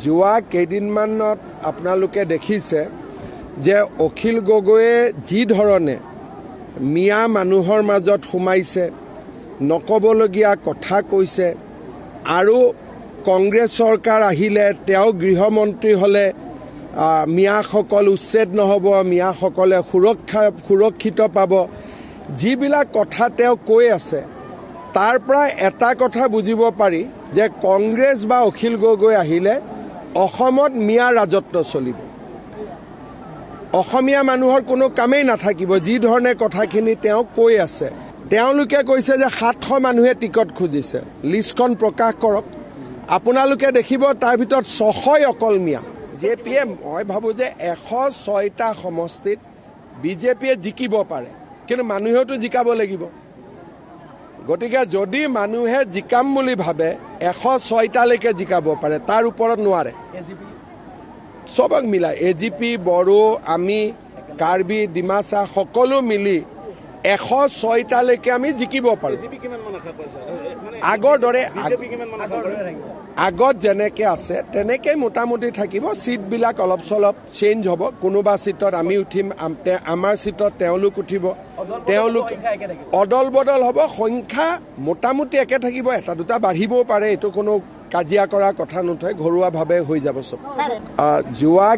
যোৱা কেইদিনমানত আপোনালোকে দেখিছে যে অখিল গগৈয়ে যি ধৰণে মিয়া মানুহৰ মাজত সোমাইছে, নকবলগীয়া কথা কৈছে আৰু কংগ্ৰেছ চৰকাৰ আহিলে তেওঁ গৃহমন্ত্ৰী হ'লে মিয়াসকল উচ্ছেদ নহ'ব, মিয়াসকলে সুৰক্ষিত পাব, যিবিলাক কথা তেওঁ কৈ আছে তাৰ পৰা এটা কথা বুজিব পাৰি যে কংগ্ৰেছ বা অখিল গগৈ আহিলে অসমত মিয়া ৰাজত্ব চলিব। অসমীয়া মানুহৰ কোনো কামেই নাথাকিব। যি ধৰণে কথাখিনি তেওঁ কৈ আছে, তেওঁলোকে কৈছে যে 700 মানুহে টিকট খুজিছে, লিষ্টখন প্ৰকাশ কৰক। আপোনালোকে দেখিব তাৰ ভিতৰত 600 অকল মিয়া। বিজেপিয়ে মই ভাবোঁ যে 106টা সমষ্টিত বিজেপিয়ে জিকিব পাৰে, কিন্তু মানুহেওতো জিকাব লাগিব। গতিকে যদি মানুহে জিকাম বুলি ভাবে 106টালৈকে জিকাব পাৰে, তাৰ ওপৰত নোৱাৰে। চবক মিলাই AGP, বড়ো, আমি, কাৰ্বি, ডিমাচা সকলো মিলি 106টালৈকে আমি জিকিব পাৰোঁ। আগৰ দৰে আগত যেনেকৈ আছে তেনেকৈ মোটামুটি থাকিব। ছিটবিলাক অলপ চলপ চেঞ্জ হ'ব। কোনোবা ছিটত আমি উঠিম, আমাৰ ছিটত তেওঁলোক উঠিব, তেওঁলোক অদল বদল হ'ব। সংখ্যা মোটামুটি একে থাকিব, এটা দুটা বাঢ়িবও পাৰে, এইটো কোনো কাজিয়া কৰাৰ কথা নথয়, ঘৰুৱাভাৱে হৈ যাব চব। যোৱা